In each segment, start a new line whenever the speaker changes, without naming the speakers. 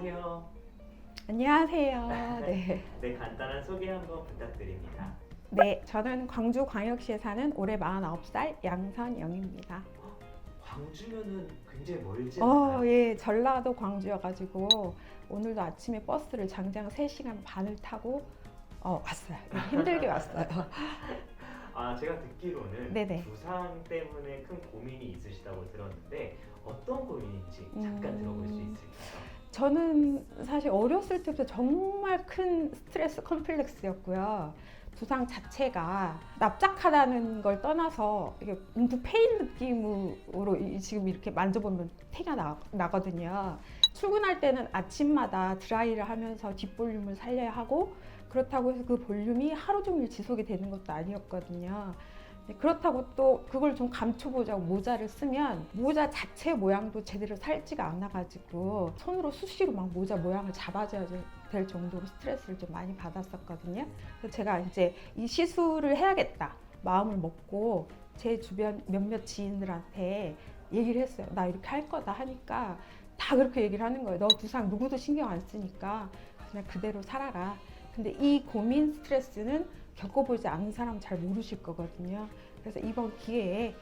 안녕하세요.
안녕하세요. 네.
네, 간단한 소개 한번 부탁드립니다.
네, 저는 광주광역시에 사는 올해 49살 양선영입니다.
광주면은 굉장히 멀지 않나요?
예, 전라도 광주여가지고 오늘도 아침에 버스를 장장 3시간 반을 타고 왔어요. 네, 힘들게 왔어요.
제가 듣기로는
네네.
부상 때문에 큰 고민이 있으시다고 들었는데 어떤 고민인지 잠깐 들어볼 수 있을까요?
저는 사실 어렸을 때부터 정말 큰 스트레스 컴플렉스였고요. 부상 자체가 납작하다는 걸 떠나서 이게 움푹 패인 느낌으로 지금 이렇게 만져보면 티가 나거든요. 출근할 때는 아침마다 드라이를 하면서 뒷볼륨을 살려야 하고, 그렇다고 해서 그 볼륨이 하루 종일 지속이 되는 것도 아니었거든요. 그렇다고 또 그걸 좀 감춰보자고 모자를 쓰면 모자 자체 모양도 제대로 살지가 않아가지고 손으로 수시로 막 모자 모양을 잡아줘야 될 정도로 스트레스를 좀 많이 받았었거든요. 그래서 제가 이제 이 시술을 해야겠다 마음을 먹고 제 주변 몇몇 지인들한테 얘기를 했어요. 나 이렇게 할 거다 하니까 다 그렇게 얘기를 하는 거예요. 너 부상 누구도 신경 안 쓰니까 그냥 그대로 살아라. 근데 이 고민 스트레스는 겪어보지 않은 사람은 잘 모르실 거거든요. 그래서 이번 기회에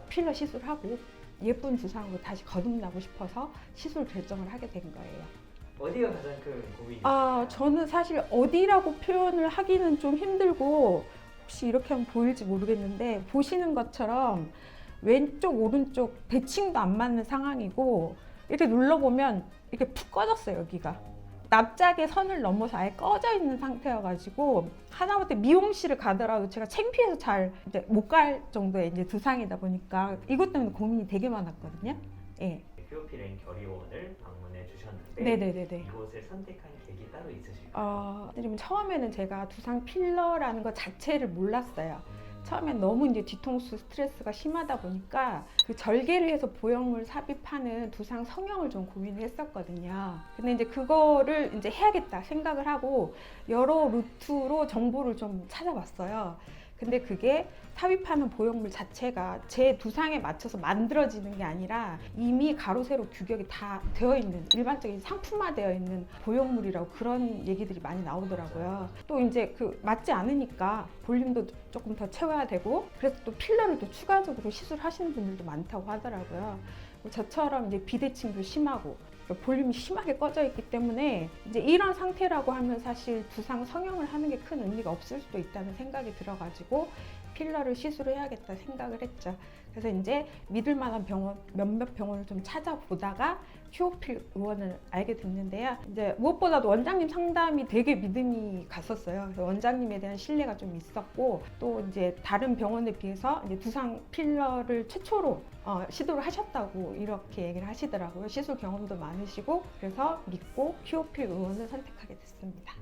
필러 시술하고 예쁜 두상으로 다시 거듭나고 싶어서 시술 결정을 하게 된 거예요.
어디가 가장 큰 고민이실까요?
저는 사실 어디라고 표현을 하기는 좀 힘들고, 혹시 이렇게 하면 보일지 모르겠는데 보시는 것처럼 왼쪽 오른쪽 대칭도 안 맞는 상황이고, 이렇게 눌러보면 이렇게 푹 꺼졌어요. 여기가 납작의 선을 넘어서 아예 꺼져 있는 상태여가지고 하다못해 미용실을 가더라도 제가 창피해서 잘 못 갈 정도의 이제 두상이다 보니까 이것 때문에 고민이 되게 많았거든요. 예.
퓨어필앤 결의원을 방문해 주셨는데
네네네네.
이곳을 선택한 계기 따로 있으실까요?
처음에는 제가 두상 필러라는 것 자체를 몰랐어요. 처음엔 너무 이제 뒤통수 스트레스가 심하다 보니까 그 절개를 해서 보형물 삽입하는 두상 성형을 좀 고민을 했었거든요. 근데 이제 그거를 이제 해야겠다 생각을 하고 여러 루트로 정보를 좀 찾아봤어요. 근데 그게 삽입하는 보형물 자체가 제 두상에 맞춰서 만들어지는 게 아니라 이미 가로 세로 규격이 다 되어 있는 일반적인 상품화되어 있는 보형물이라고 그런 얘기들이 많이 나오더라고요. 또 이제 그 맞지 않으니까 볼륨도 조금 더 채워야 되고, 그래서 또 필러를 또 추가적으로 시술하시는 분들도 많다고 하더라고요. 저처럼 이제 비대칭도 심하고 볼륨이 심하게 꺼져 있기 때문에 이제 이런 상태라고 하면 사실 두상 성형을 하는 게 큰 의미가 없을 수도 있다는 생각이 들어가지고 필러를 시술을 해야겠다 생각을 했죠. 그래서 이제 믿을 만한 병원, 몇몇 병원을 좀 찾아보다가 퓨어필 의원을 알게 됐는데요. 이제 무엇보다도 원장님 상담이 되게 믿음이 갔었어요. 그래서 원장님에 대한 신뢰가 좀 있었고, 또 이제 다른 병원에 비해서 이제 두상 필러를 최초로 시도를 하셨다고 이렇게 얘기를 하시더라고요. 시술 경험도 많으시고, 그래서 믿고 퓨어필 의원을 선택하게 됐습니다.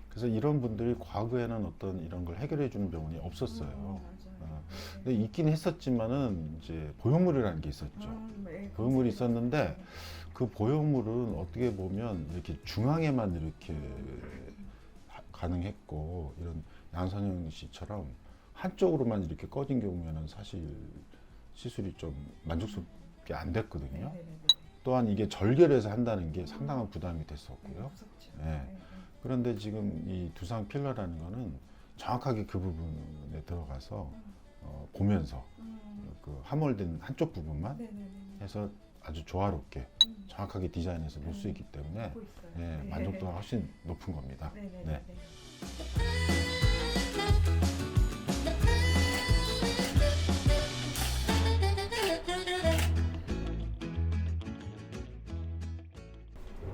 그래서 이런 분들이 과거에는 어떤 이런 걸 해결해 주는 병원이 없었어요. 근데 있긴 했었지만은 이제 보형물이라는 게 있었죠. 보형물이 있었는데 그 보형물은 어떻게 보면 이렇게 중앙에만 이렇게 가능했고, 이런 양선영 씨처럼 한쪽으로만 이렇게 꺼진 경우에는 사실 시술이 좀 만족스럽게 안 됐거든요. 또한 이게 절개를 해서 한다는 게 상당한 부담이 됐었고요. 네. 그런데 지금 이 두상 필러라는 거는 정확하게 그 부분에 들어가서 보면서 그 함몰된 한쪽 부분만 해서 아주 조화롭게 정확하게 디자인해서 놓을 수 있기 때문에 만족도가 훨씬 높은 겁니다. 네.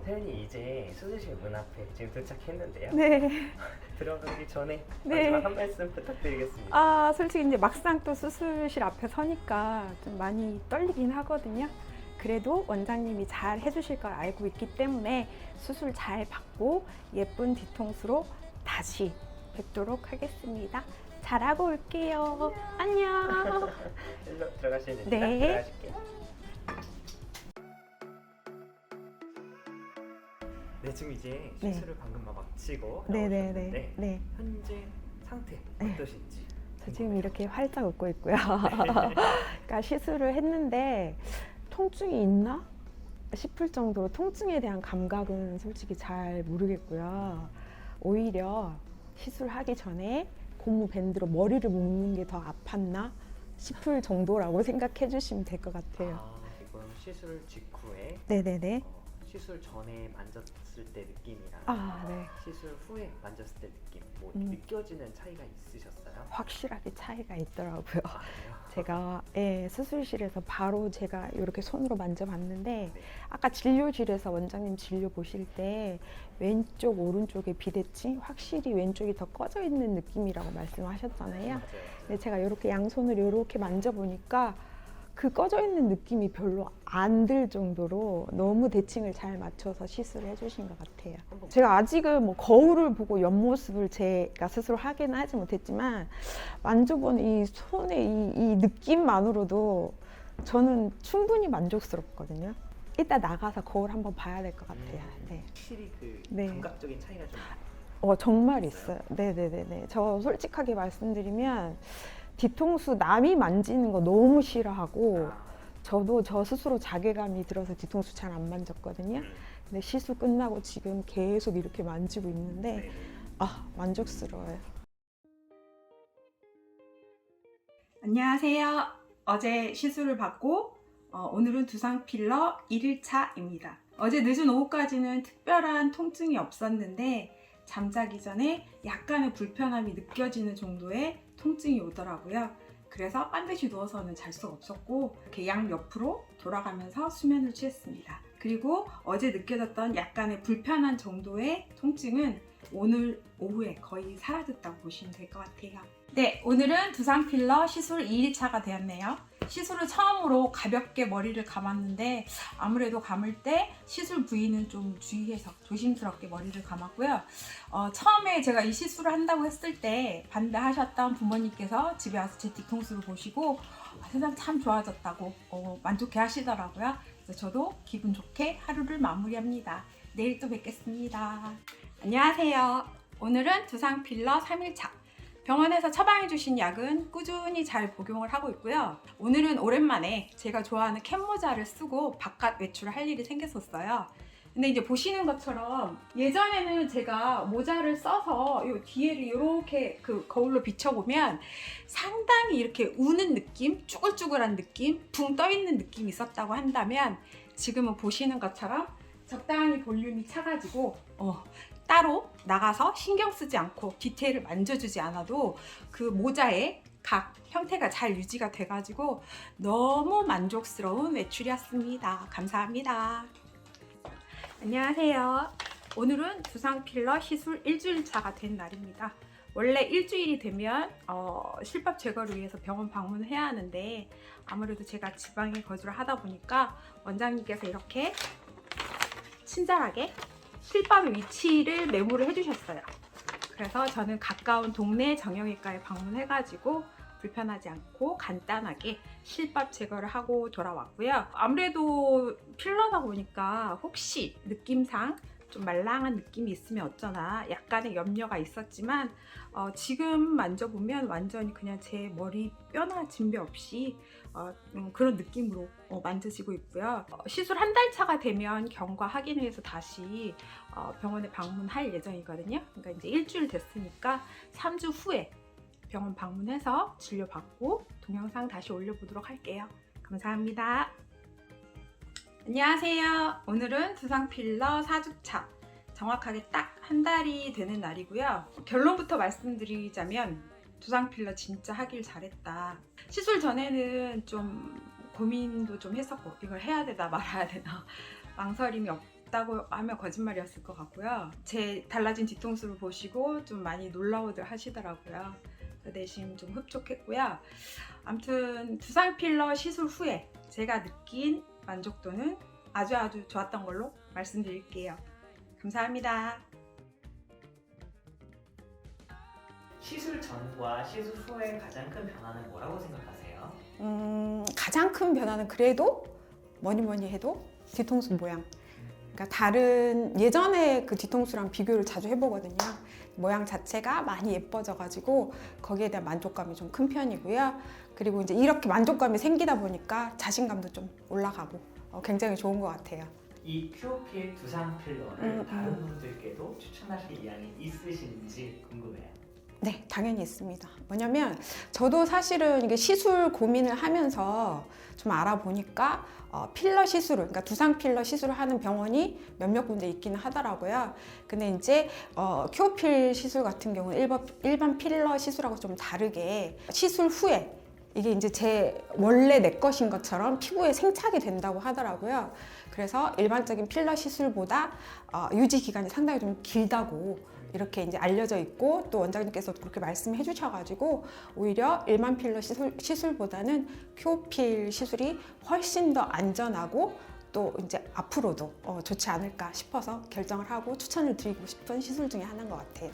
태연이 이제 수술실 문 앞에 지금 도착했는데요.
네.
들어가기 전에
네.
마지막 한 말씀 부탁드리겠습니다.
솔직히 이제 막상 또 수술실 앞에 서니까 좀 많이 떨리긴 하거든요. 그래도 원장님이 잘 해주실 걸 알고 있기 때문에 수술 잘 받고 예쁜 뒤통수로 다시 뵙도록 하겠습니다. 잘하고 올게요. 안녕.
일로 들어가시면 됩니다.
네.
들어가실게요. 네, 지금 이제
네.
시술을 방금 마치고
네네네.
나오셨는데
네.
현재 상태
네.
어떠신지?
저 지금 이렇게 활짝 웃고 있고요. 그러니까 시술을 했는데 통증이 있나? 싶을 정도로 통증에 대한 감각은 솔직히 잘 모르겠고요. 오히려 시술하기 전에 고무 밴드로 머리를 묶는 게 더 아팠나 싶을 정도라고 생각해 주시면 될 것 같아요.
이건 시술 직후에
네네네.
시술 전에 만졌을 때 느낌이랑
네.
시술 후에 만졌을 때 느낌 뭐 느껴지는 차이가 있으셨어요?
확실하게 차이가 있더라고요.
그래요?
제가 수술실에서 바로 제가 이렇게 손으로 만져봤는데
네.
아까 진료실에서 원장님 진료 보실 때 왼쪽 오른쪽의 비대칭 확실히 왼쪽이 더 꺼져 있는 느낌이라고 말씀하셨잖아요.
맞아요.
근데 제가 이렇게 양손으로 이렇게 만져보니까 그 꺼져 있는 느낌이 별로 안 들 정도로 너무 대칭을 잘 맞춰서 시술을 해주신 것 같아요. 제가 아직은 뭐 거울을 보고 옆모습을 제가 스스로 확인은 하지 못했지만 만져보는 이 손의 이 느낌만으로도 저는 충분히 만족스럽거든요. 이따 나가서 거울 한번 봐야 될 것 같아요. 네.
확실히 그
네.
감각적인 차이가 좀
정말 있어요. 네네네네. 저 솔직하게 말씀드리면 뒤통수 남이 만지는 거 너무 싫어하고 저도 저 스스로 자괴감이 들어서 뒤통수 잘 안 만졌거든요. 근데 시술 끝나고 지금 계속 이렇게 만지고 있는데 만족스러워요. 안녕하세요. 어제 시술을 받고 오늘은 두상 필러 1일차입니다. 어제 늦은 오후까지는 특별한 통증이 없었는데 잠자기 전에 약간의 불편함이 느껴지는 정도의 통증이 오더라고요. 그래서 반드시 누워서는 잘 수가 없었고 이렇게 양옆으로 돌아가면서 수면을 취했습니다. 그리고 어제 느껴졌던 약간의 불편한 정도의 통증은 오늘 오후에 거의 사라졌다고 보시면 될 것 같아요. 네, 오늘은 두상 필러 시술 2일차가 되었네요. 시술을 처음으로 가볍게 머리를 감았는데 아무래도 감을 때 시술 부위는 좀 주의해서 조심스럽게 머리를 감았고요. 처음에 제가 이 시술을 한다고 했을 때 반대하셨던 부모님께서 집에 와서 제 뒤통수를 보시고 세상 참 좋아졌다고 만족해 하시더라고요. 그래서 저도 기분 좋게 하루를 마무리합니다. 내일 또 뵙겠습니다. 안녕하세요. 오늘은 두상 필러 3일차. 병원에서 처방해 주신 약은 꾸준히 잘 복용을 하고 있고요. 오늘은 오랜만에 제가 좋아하는 캡모자를 쓰고 바깥 외출을 할 일이 생겼었어요. 근데 이제 보시는 것처럼 예전에는 제가 모자를 써서 이 뒤에를 이렇게 그 거울로 비춰보면 상당히 이렇게 우는 느낌, 쭈글쭈글한 느낌, 붕 떠있는 느낌이 있었다고 한다면 지금은 보시는 것처럼 적당히 볼륨이 차가지고 따로 나가서 신경 쓰지 않고 디테일을 만져주지 않아도 그 모자의 각 형태가 잘 유지가 돼가지고 너무 만족스러운 외출이었습니다. 감사합니다. 안녕하세요. 오늘은 두상 필러 시술 일주일차가 된 날입니다. 원래 일주일이 되면 실밥 제거를 위해서 병원 방문을 해야 하는데 아무래도 제가 지방에 거주를 하다 보니까 원장님께서 이렇게 친절하게 실밥의 위치를 메모를 해주셨어요. 그래서 저는 가까운 동네 정형외과에 방문해가지고 불편하지 않고 간단하게 실밥 제거를 하고 돌아왔고요. 아무래도 필러다 보니까 혹시 느낌상 좀 말랑한 느낌이 있으면 어쩌나 약간의 염려가 있었지만 지금 만져보면 완전히 그냥 제 머리 뼈나 진배 없이 그런 느낌으로 만져지고 있고요. 시술 한 달 차가 되면 경과 확인을 해서 다시 병원에 방문할 예정이거든요. 그러니까 이제 일주일 됐으니까 3주 후에 병원 방문해서 진료받고 동영상 다시 올려보도록 할게요. 감사합니다. 안녕하세요. 오늘은 두상 필러 4주차. 정확하게 딱 한 달이 되는 날이고요. 결론부터 말씀드리자면 두상 필러 진짜 하길 잘했다. 시술 전에는 좀 고민도 좀 했었고 이걸 해야 되나 말아야 되나 망설임이 없다고 하면 거짓말이었을 것 같고요. 제 달라진 뒤통수를 보시고 좀 많이 놀라워들 하시더라고요. 그 대신 좀 흡족했고요. 아무튼 두상 필러 시술 후에 제가 느낀 만족도는 아주 좋았던 걸로 말씀드릴게요. 감사합니다.
시술 전과 시술 후에 가장 큰 변화는 뭐라고 생각하세요?
가장 큰 변화는 그래도 뭐니 해도 뒤통수 모양. 그러니까 다른 예전에 그 뒤통수랑 비교를 자주 해보거든요. 모양 자체가 많이 예뻐져가지고 거기에 대한 만족감이 좀 큰 편이고요. 그리고 이제 이렇게 만족감이 생기다 보니까 자신감도 좀 올라가고 굉장히 좋은 것 같아요.
이 큐어필 두상 필러를
음.
다른 분들께도 추천하실 의향이 있으신지 궁금해요.
네, 당연히 있습니다. 뭐냐면 저도 사실은 이게 시술 고민을 하면서 좀 알아보니까 필러 시술을, 그러니까 두상 필러 시술을 하는 병원이 몇몇 군데 있기는 하더라고요. 근데 이제 큐어필 시술 같은 경우는 일반 필러 시술하고 좀 다르게 시술 후에 이게 이제 제 원래 내 것인 것처럼 피부에 생착이 된다고 하더라고요. 그래서 일반적인 필러 시술보다 유지 기간이 상당히 좀 길다고 이렇게 이제 알려져 있고, 또 원장님께서 그렇게 말씀해 주셔가지고 오히려 일반 필러 시술보다는 큐어필 시술이 훨씬 더 안전하고 또 이제 앞으로도 좋지 않을까 싶어서 결정을 하고 추천을 드리고 싶은 시술 중에 하나인 것 같아요.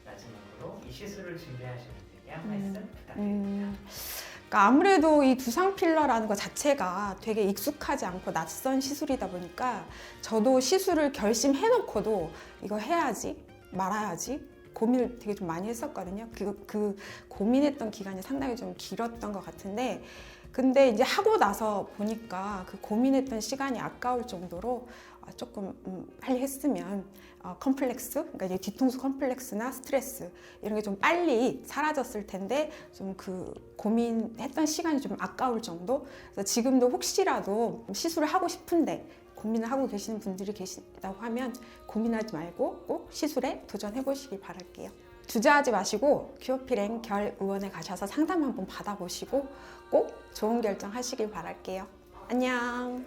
마지막으로 이 시술을 준비하신 분에게 한 말씀 부탁드립니다.
그러니까 아무래도 이 두상 필러라는 것 자체가 되게 익숙하지 않고 낯선 시술이다 보니까 저도 시술을 결심해놓고도 이거 해야지 말아야지 고민을 되게 좀 많이 했었거든요. 그 고민했던 기간이 상당히 좀 길었던 것 같은데, 근데 이제 하고 나서 보니까 그 고민했던 시간이 아까울 정도로 조금 빨리 했으면 컴플렉스, 그러니까 이제 뒤통수 컴플렉스나 스트레스 이런 게 좀 빨리 사라졌을 텐데, 좀 그 고민했던 시간이 좀 아까울 정도. 그래서 지금도 혹시라도 시술을 하고 싶은데 고민을 하고 계시는 분들이 계시다고 하면 고민하지 말고 꼭 시술에 도전해 보시길 바랄게요. 주저하지 마시고 큐어필 & 결 의원에 가셔서 상담 한번 받아보시고 꼭 좋은 결정 하시길 바랄게요. 안녕.